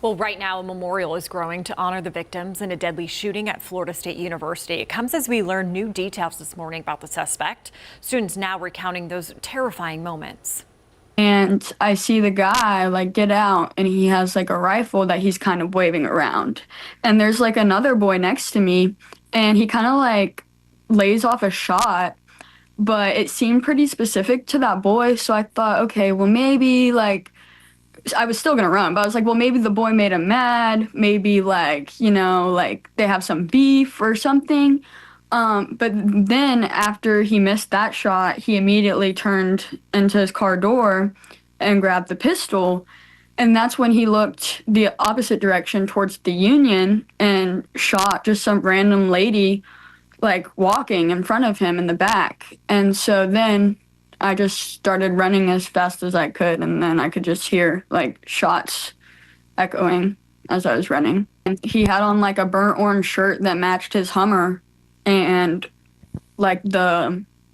Well, right now, a memorial is growing to honor the victims in a deadly shooting at Florida State University. It comes as we learn new details this morning about the suspect. Students now recounting those terrifying moments. And I see the guy like get out and he has like a rifle that he's kind of waving around. And there's like another boy next to me and he kind of like lays off a shot, but it seemed pretty specific to that boy. So I thought, okay, well, maybe like I was still gonna run, but I was like, well, maybe the boy made him mad. Maybe like, like they have some beef or something. But then after he missed that shot, he immediately turned into his car door and grabbed the pistol. And that's when he looked the opposite direction towards the Union and shot just some random lady like walking in front of him in the back. And so then I just started running as fast as I could, and then I could just hear like shots echoing as I was running. And he had on like a burnt orange shirt that matched his Hummer and like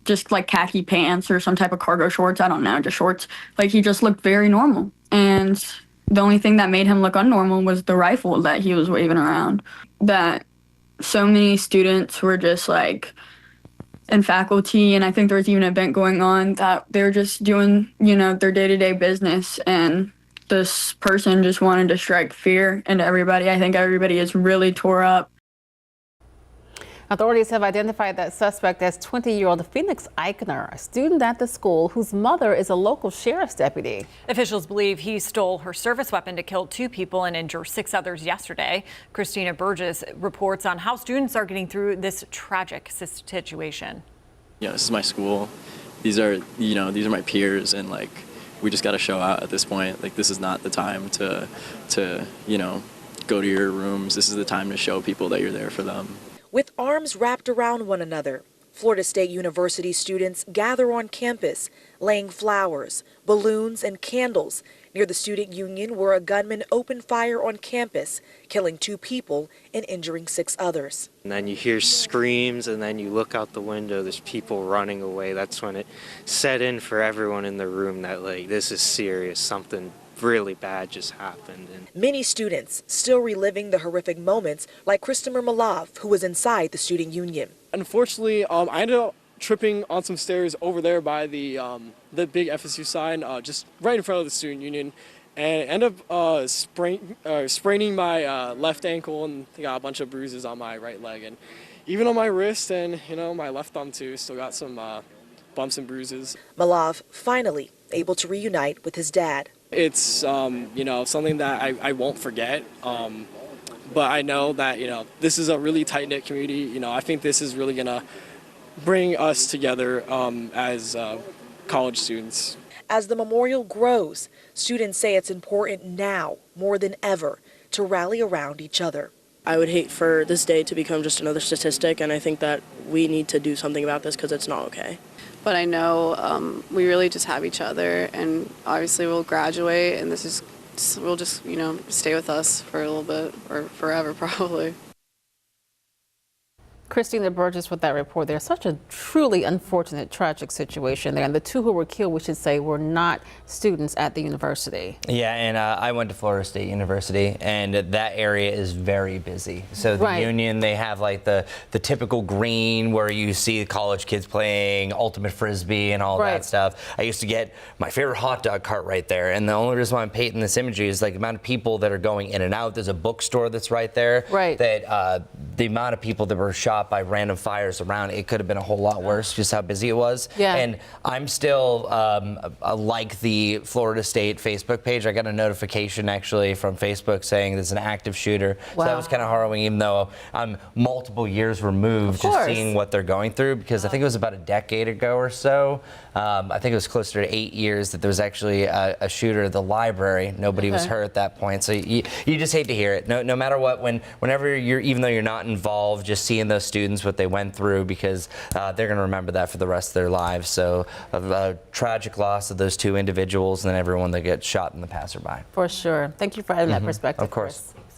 just like khaki pants or some type of cargo shorts. I don't know, just shorts. Like he just looked very normal. And the only thing that made him look unnormal was the rifle that he was waving around. That so many students were just like, and faculty, and I think there was even an event going on that they were just doing, their day-to-day business, and this person just wanted to strike fear into everybody. I think everybody is really tore up. Authorities have identified that suspect as 20-year-old Phoenix Eichner, a student at the school whose mother is a local sheriff's deputy. Officials believe he stole her service weapon to kill 2 people and injure 6 others yesterday. Christina Burgess reports on how students are getting through this tragic situation. Yeah, this is my school. These are my peers, and like we just got to show out at this point. Like this is not the time to go to your rooms. This is the time to show people that you're there for them. With arms wrapped around one another, Florida State University students gather on campus, laying flowers, balloons, and candles near the student union where a gunman opened fire on campus, killing 2 people and injuring 6 others. And then you hear screams, and then you look out the window, there's people running away. That's when it set in for everyone in the room that like, this is serious, something really bad just happened. And many students still reliving the horrific moments, like Christopher Malav, who was inside the student union. Unfortunately, I ended up tripping on some stairs over there by the big FSU sign, just right in front of the student union, and ended up spraining my left ankle, and got a bunch of bruises on my right leg, and even on my wrist and my left thumb too. Still got some bumps and bruises. Malav finally able to reunite with his dad. It's something that I won't forget. But I know that this is a really tight-knit community. I think this is really gonna bring us together as college students. As the memorial grows, students say it's important now more than ever to rally around each other. I would hate for this day to become just another statistic, and I think that we need to do something about this because it's not okay. But I know we really just have each other, and obviously we'll graduate, and we'll just stay with us for a little bit, or forever probably. Christina Burgess with that report. There's such a truly unfortunate, tragic situation there. And the 2 who were killed, we should say, were not students at the university. Yeah, and I went to Florida State University, and that area is very busy. So the Union, they have like the typical green where you see the college kids playing ultimate frisbee and all that stuff. I used to get my favorite hot dog cart right there. And the only reason why I'm painting this imagery is like the amount of people that are going in and out. There's a bookstore that's right there. That the amount of people that were shot by random fires around, it could have been a whole lot worse, just how busy it was. And I'm still like the Florida State Facebook page. I got a notification actually from Facebook saying there's an active shooter. So that was kind of harrowing, even though I'm multiple years removed, just seeing what they're going through, because I think it was about a decade ago or so. I think it was closer to 8 years that there was actually a shooter at the library. Nobody was hurt at that point. So you just hate to hear it. No matter what, whenever even though you're not involved, just seeing those students, what they went through, because they're going to remember that for the rest of their lives. So a tragic loss of those 2 individuals and then everyone that gets shot in the passerby. For sure. Thank you for having that perspective. Of course. Chris.